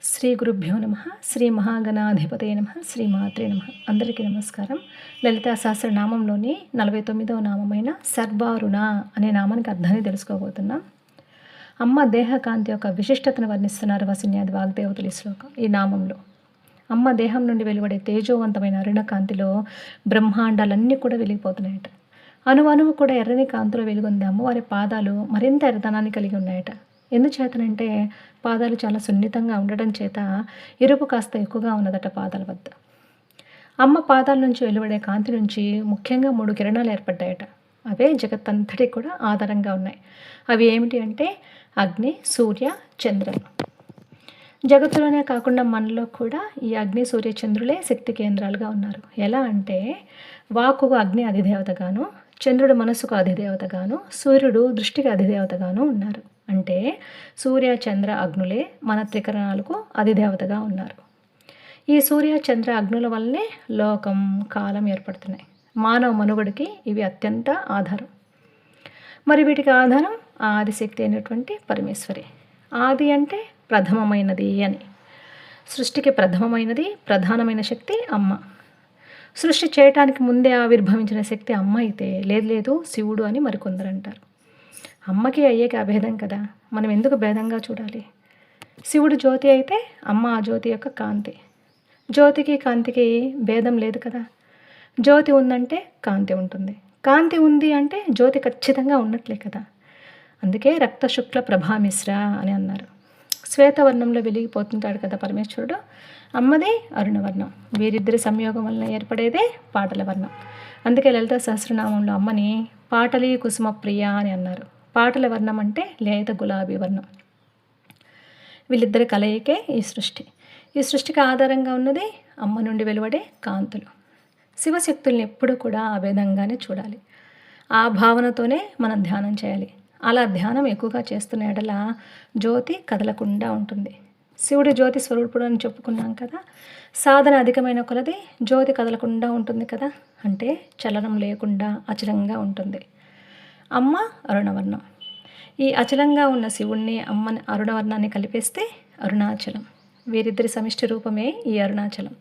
శ్రీ గురుభ్యో నమ. శ్రీ మహాగణాధిపతయ నమ. శ్రీమాత్రే నమ. అందరికీ నమస్కారం. లలితా సహస్రనామంలోని 49వ నామమైన సర్వారుణ అనే నామానికి అర్థాన్ని తెలుసుకోబోతున్నాం. అమ్మ దేహకాంతి యొక్క విశిష్టతను వర్ణిస్తున్నారు వసిన్యాది వాగ్దేవతలు ఈ శ్లోకం. ఈ నామంలో అమ్మ దేహం నుండి వెలువడే తేజోవంతమైన అరుణకాంతిలో బ్రహ్మాండాలన్నీ కూడా వెలిగిపోతున్నాయట. అణువణువు కూడా ఎర్రని కాంతిలో వెలుగుంది. అమ్మవారి పాదాలు మరింత ఎర్రదనాన్ని కలిగి ఉన్నాయట. ఎందుచేతనంటే పాదాలు చాలా సున్నితంగా ఉండడం చేత ఎరుపు కాస్త ఎక్కువగా ఉన్నదట పాదాల వద్ద. అమ్మ పాదాల నుంచి వెలువడే కాంతి నుంచి ముఖ్యంగా 3 కిరణాలు ఏర్పడ్డాయట. అవే జగత్తంతటికి కూడా ఆధారంగా ఉన్నాయి. అవి ఏమిటి అంటే అగ్ని, సూర్య, చంద్రులు. జగత్తులోనే కాకుండా మనలో కూడా ఈ అగ్ని, సూర్య, చంద్రులే శక్తి కేంద్రాలుగా ఉన్నారు. ఎలా అంటే వాక్కుకు అగ్ని అధిదేవతగాను, చంద్రుడు మనసుకు అధిదేవతగాను, సూర్యుడు దృష్టికి అధిదేవతగాను ఉన్నారు. అంటే సూర్య, చంద్ర, అగ్నులే మన త్రికరణాలకు అధిదేవతగా ఉన్నారు. ఈ సూర్య, చంద్ర, అగ్నుల వల్లనే లోకం, కాలం ఏర్పడుతున్నాయి. మానవ మనుగడకి ఇవి అత్యంత ఆధారం. మరి వీటికి ఆధారం ఆదిశక్తి అయినటువంటి పరమేశ్వరి. ఆది అంటే ప్రథమమైనది అని. సృష్టికి ప్రథమమైనది, ప్రధానమైన శక్తి అమ్మ. సృష్టి చేయటానికి ముందే ఆవిర్భవించిన శక్తి అమ్మ అయితే లేదు శివుడు అని మరికొందరు అంటారు. అమ్మకి అయ్యేకి అభేదం కదా, మనం ఎందుకు భేదంగా చూడాలి? శివుడు జ్యోతి అయితే అమ్మ ఆ జ్యోతి యొక్క కాంతి. జ్యోతికి కాంతికి భేదం లేదు కదా. జ్యోతి ఉందంటే కాంతి ఉంటుంది, కాంతి ఉంది అంటే జ్యోతి ఖచ్చితంగా ఉన్నట్లే కదా. అందుకే రక్త శుక్ల ప్రభామిశ్ర అని అన్నారు. శ్వేతవర్ణంలో వెలిగిపోతుంటాడు కదా పరమేశ్వరుడు. అమ్మదే అరుణవర్ణం. వీరిద్దరి సంయోగం వలన ఏర్పడేదే పాటల వర్ణం. అందుకే లలిత సహస్రనామంలో అమ్మని పాటలీ కుసుమ ప్రియ అని అన్నారు. పాటల వర్ణం అంటే లేత గులాబీ వర్ణం. వీళ్ళిద్దరి కలయికే ఈ సృష్టి. ఈ సృష్టికి ఆధారంగా ఉన్నది అమ్మ నుండి వెలువడే కాంతులు. శివశక్తుల్ని ఎప్పుడూ కూడా అభేదంగానే చూడాలి. ఆ భావనతోనే మనం ధ్యానం చేయాలి. అలా ధ్యానం ఎక్కువగా చేస్తున్న ఎడల జ్యోతి కదలకుండా ఉంటుంది. శివుడు జ్యోతి స్వరూపుడు అని చెప్పుకున్నాం కదా. సాధన అధికమైన కొలది జ్యోతి కదలకుండా ఉంటుంది కదా. అంటే చలనం లేకుండా అచలంగా ఉంటుంది. అమ్మ అరుణవర్ణం. ఈ అచలంగా ఉన్న శివుణ్ణి, అమ్మని, అరుణవర్ణాన్ని కలిపేస్తే అరుణాచలం. వీరిద్దరి సమిష్టి రూపమే ఈ అరుణాచలం.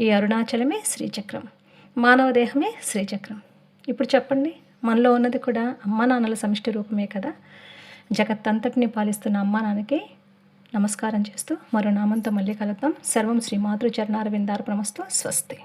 ఈ అరుణాచలమే శ్రీచక్రం. మానవ దేహమే శ్రీచక్రం. ఇప్పుడు చెప్పండి, మనలో ఉన్నది కూడా అమ్మ నాన్నల సమిష్టి రూపమే కదా. జగత్తంతటిని పాలిస్తున్న అమ్మ నాన్నకి నమస్కారం చేస్తూ మరో నామంతో మళ్ళీ కలుద్దాం. సర్వం శ్రీ మాతృ చరణారవిందార్పణమస్తు. స్వస్తి.